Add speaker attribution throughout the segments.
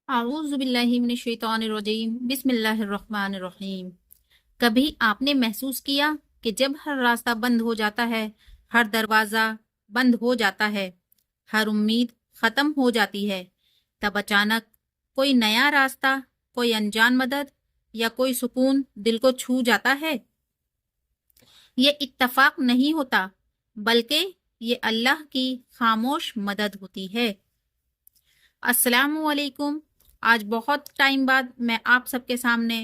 Speaker 1: अऊज़ु बिल्लाहि मिनश शैतानिर रजीम बिस्मिल्लाहिर रहमानिर रहीम। कभी आपने महसूस किया कि जब हर रास्ता बंद हो जाता है, हर दरवाज़ा बंद हो जाता है, हर उम्मीद ख़त्म हो जाती है, तब अचानक कोई नया रास्ता, कोई अनजान मदद या कोई सुकून दिल को छू जाता है। ये इत्तफाक नहीं होता, बल्कि ये अल्लाह की खामोश मदद होती है। अस्सलामु अलैकुम। आज बहुत टाइम बाद मैं आप सबके सामने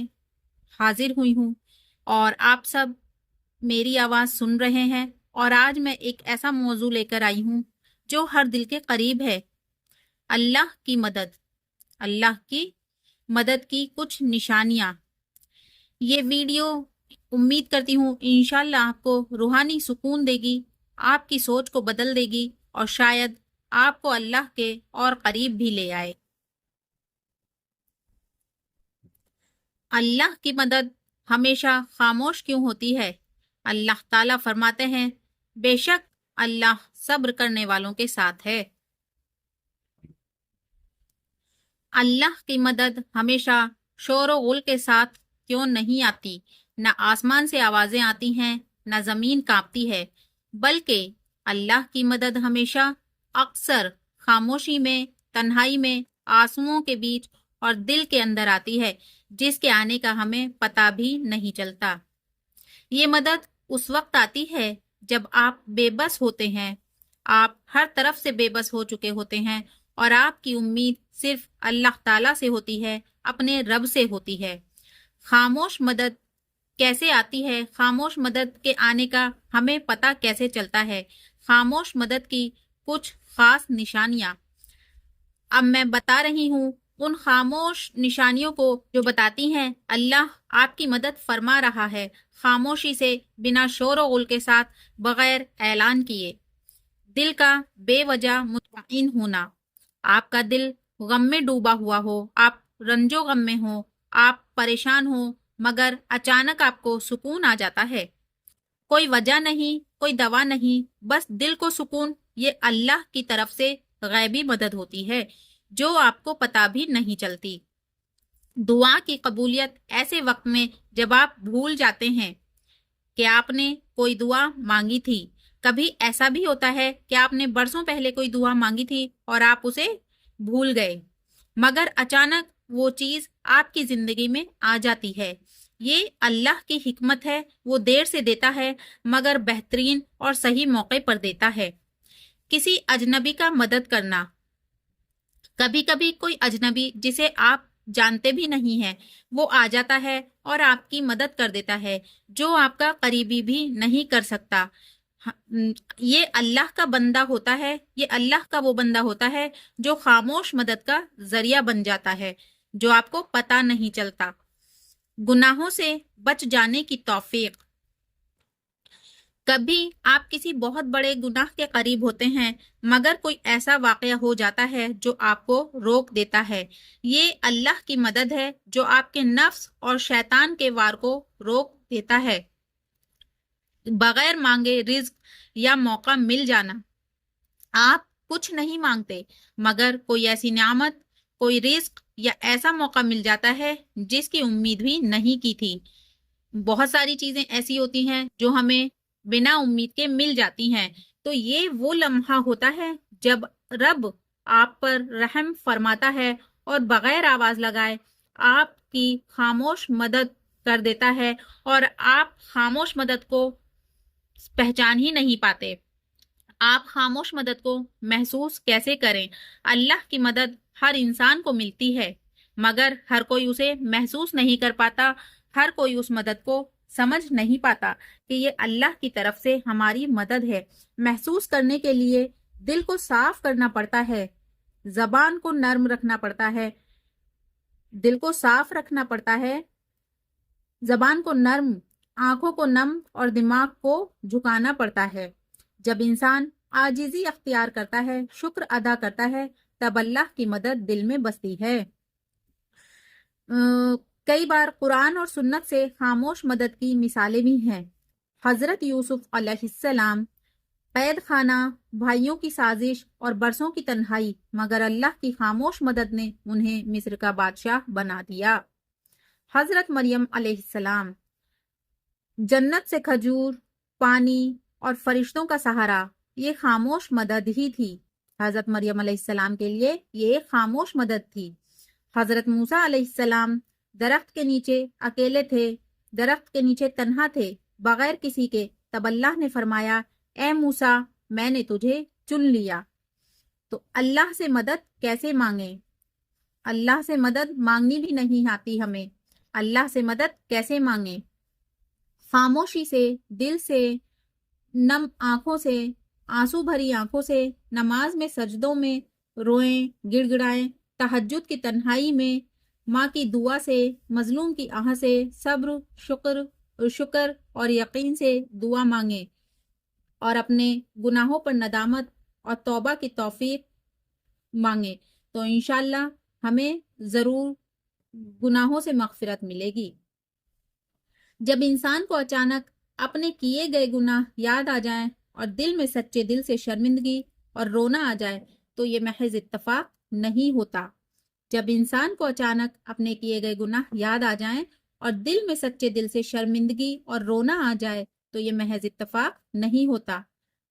Speaker 1: हाजिर हुई हूँ और आप सब मेरी आवाज़ सुन रहे हैं। और आज मैं एक ऐसा मौजू लेकर आई हूँ जो हर दिल के करीब है। अल्लाह की मदद। अल्लाह की मदद की कुछ निशानियाँ। ये वीडियो उम्मीद करती हूँ इंशाल्लाह आपको रूहानी सुकून देगी, आपकी सोच को बदल देगी और शायद आपको अल्लाह के और करीब भी ले आए। अल्लाह की मदद हमेशा खामोश क्यों होती है? अल्लाह ताला फरमाते हैं, बेशक अल्लाह सब्र करने वालों के साथ है। अल्लाह की मदद हमेशा शोर व गुल के साथ क्यों नहीं आती? न आसमान से आवाजें आती हैं, न जमीन कांपती है, बल्कि अल्लाह की मदद हमेशा अक्सर खामोशी में, तन्हाई में, आंसुओं के बीच और दिल के अंदर आती है, जिसके आने का हमें पता भी नहीं चलता। ये मदद उस वक्त आती है जब आप बेबस होते हैं, आप हर तरफ से बेबस हो चुके होते हैं और आपकी उम्मीद सिर्फ अल्लाह ताला से होती है, अपने रब से होती है। खामोश मदद कैसे आती है? खामोश मदद के आने का हमें पता कैसे चलता है? खामोश मदद की कुछ खास निशानियां अब मैं बता रही हूँ। उन खामोश निशानियों को जो बताती हैं अल्लाह आपकी मदद फरमा रहा है, खामोशी से, बिना शोर गुल के साथ, बगैर ऐलान किए। दिल का बेवजह मुतमईन होना। आपका दिल गम में डूबा हुआ हो, आप रंजो गम में हो, आप परेशान हो, मगर अचानक आपको सुकून आ जाता है। कोई वजह नहीं, कोई दवा नहीं, बस दिल को सुकून। ये अल्लाह की तरफ से गैबी मदद होती है जो आपको पता भी नहीं चलती। दुआ की कबूलियत ऐसे वक्त में जब आप भूल जाते हैं कि आपने कोई दुआ मांगी थी। कभी ऐसा भी होता है कि आपने बरसों पहले कोई दुआ मांगी थी और आप उसे भूल गए, मगर अचानक वो चीज आपकी जिंदगी में आ जाती है। ये अल्लाह की हिकमत है, वो देर से देता है मगर बेहतरीन और सही मौके पर देता है। किसी अजनबी का मदद करना। कभी कभी कोई अजनबी जिसे आप जानते भी नहीं हैं, वो आ जाता है और आपकी मदद कर देता है, जो आपका करीबी भी नहीं कर सकता। ये अल्लाह का बंदा होता है, ये अल्लाह का वो बंदा होता है जो खामोश मदद का जरिया बन जाता है, जो आपको पता नहीं चलता। गुनाहों से बच जाने की तौफीक। कभी आप किसी बहुत बड़े गुनाह के करीब होते हैं, मगर कोई ऐसा वाकया हो जाता है जो आपको रोक देता है। ये अल्लाह की मदद है जो आपके नफ्स और शैतान के वार को रोक देता है। बगैर मांगे रिज्क या मौका मिल जाना। आप कुछ नहीं मांगते, मगर कोई ऐसी नियामत, कोई रिस्क या ऐसा मौका मिल जाता है जिसकी उम्मीद भी नहीं की थी। बहुत सारी चीजें ऐसी होती हैं जो हमें बिना उम्मीद के मिल जाती हैं। तो ये वो लम्हा होता है जब रब आप पर रहम फरमाता है और बगैर आवाज लगाए आपकी खामोश मदद कर देता है और आप खामोश मदद को पहचान ही नहीं पाते। आप खामोश मदद को महसूस कैसे करें? अल्लाह की मदद हर इंसान को मिलती है, मगर हर कोई उसे महसूस नहीं कर पाता। हर कोई उस मदद को समझ नहीं पाता कि ये अल्लाह की तरफ से हमारी मदद है। महसूस करने के लिए दिल को साफ करना पड़ता है, जबान को नर्म रखना पड़ता है, दिल को साफ रखना पड़ता है, जबान को नर्म, आंखों को नम और दिमाग को झुकाना पड़ता है। जब इंसान आजिजी अख्तियार करता है, शुक्र अदा करता है, तब अल्लाह की मदद दिल में बसती है। कई बार कुरान और सुन्नत से खामोश मदद की मिसालें भी हैं। हजरत यूसुफ अलैहिस्सलाम قید خانہ، بھائیوں کی سازش اور برسوں کی تنہائی، مگر اللہ کی خاموش مدد نے انہیں مصر کا بادشاہ بنا دیا۔ حضرت مریم علیہ السلام، جنت سے کھجور، پانی اور فرشتوں کا سہارا، یہ خاموش مدد ہی تھی۔ حضرت مریم علیہ السلام کے لیے یہ ایک خاموش مدد تھی۔ حضرت موسیٰ علیہ السلام درخت کے نیچے اکیلے تھے، درخت کے نیچے تنہا تھے، بغیر کسی کے، تب اللہ نے فرمایا، اے موسیٰ، میں نے تجھے چن لیا۔ تو اللہ سے مدد کیسے مانگیں؟ اللہ سے مدد مانگنی بھی نہیں آتی ہمیں، اللہ سے مدد کیسے مانگیں؟ خاموشی سے، دل سے، نم آنکھوں سے، آنسو بھری آنکھوں سے، نماز میں سجدوں میں روئیں، گڑ گڑائیں، تہجد کی تنہائی میں، ماں کی دعا سے، مظلوم کی آہ سے، صبر، شکر اور یقین سے دعا مانگیں اور اپنے گناہوں پر ندامت اور توبہ کی توفیق مانگیں، تو انشاءاللہ ہمیں ضرور گناہوں سے مغفرت ملے گی۔ جب انسان کو اچانک اپنے کیے گئے گناہ یاد آ جائیں اور دل میں سچے دل سے شرمندگی اور رونا آ جائے تو یہ محض اتفاق نہیں ہوتا۔ جب انسان کو اچانک اپنے کیے گئے گناہ یاد آ جائیں اور دل میں سچے دل سے شرمندگی اور رونا آ جائے تو یہ محض اتفاق نہیں ہوتا۔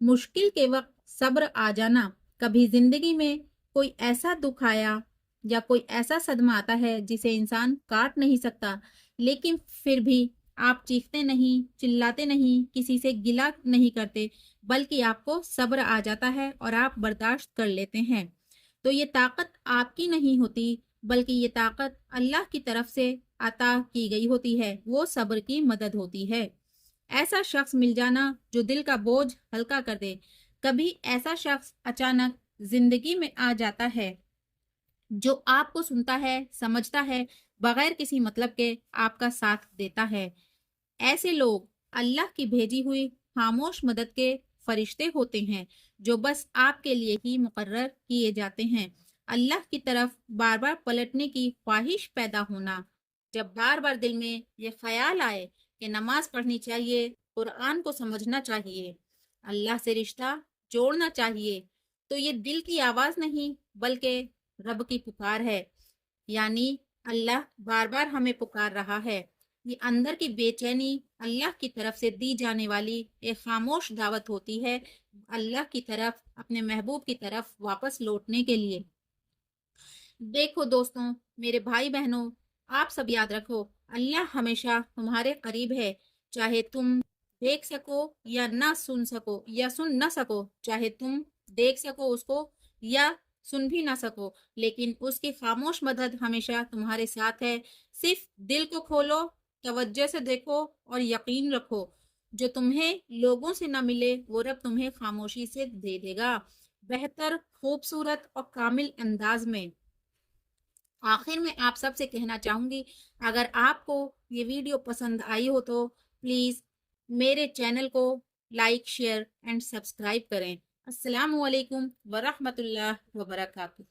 Speaker 1: مشکل کے وقت صبر آ جانا، کبھی زندگی میں کوئی ایسا دکھ آیا یا کوئی ایسا صدمہ آتا ہے جسے انسان کاٹ نہیں سکتا، لیکن پھر بھی آپ چیختے نہیں، چلاتے نہیں، کسی سے گلہ نہیں کرتے، بلکہ آپ کو صبر آ جاتا ہے اور آپ برداشت کر لیتے ہیں، تو یہ طاقت آپ کی نہیں ہوتی، بلکہ یہ طاقت اللہ کی طرف سے عطا کی گئی ہوتی ہے، وہ صبر کی مدد ہوتی ہے۔ ایسا شخص مل جانا جو دل کا بوجھ ہلکا کر دے۔ کبھی ایسا شخص اچانک زندگی میں آ جاتا ہے جو آپ کو سنتا ہے، سمجھتا ہے، بغیر کسی مطلب کے آپ کا ساتھ دیتا ہے۔ ایسے لوگ اللہ کی بھیجی ہوئی خاموش مدد کے فرشتے ہوتے ہیں جو بس آپ کے لیے ہی مقرر کیے جاتے ہیں۔ اللہ کی طرف بار بار پلٹنے کی خواہش پیدا ہونا، جب بار بار دل میں یہ خیال آئے کہ نماز پڑھنی چاہیے، قرآن کو سمجھنا چاہیے، اللہ سے رشتہ جوڑنا چاہیے، تو یہ دل کی آواز نہیں بلکہ رب کی پکار ہے، یعنی اللہ بار بار ہمیں پکار رہا ہے۔ یہ اندر کی بے چینی اللہ کی طرف سے دی جانے والی ایک خاموش دعوت ہوتی ہے اللہ کی طرف، اپنے محبوب کی طرف واپس لوٹنے کے لیے۔ دیکھو دوستوں، میرے بھائی بہنوں، آپ سب یاد رکھو، اللہ ہمیشہ تمہارے قریب ہے، چاہے تم دیکھ سکو یا نہ سن سکو یا سن نہ سکو، چاہے تم دیکھ سکو اس کو یا سن بھی نہ سکو، لیکن اس کی خاموش مدد ہمیشہ تمہارے ساتھ ہے۔ صرف دل کو کھولو، توجہ سے دیکھو اور یقین رکھو، جو تمہیں لوگوں سے نہ ملے وہ رب تمہیں خاموشی سے دے دے گا، بہتر، خوبصورت اور کامل انداز میں۔ آخر میں آپ سب سے کہنا چاہوں گی، اگر آپ کو یہ ویڈیو پسند آئی ہو تو پلیز میرے چینل کو لائک، شیئر اینڈ سبسکرائب کریں۔ السلام علیکم ورحمۃ اللہ وبرکاتہ۔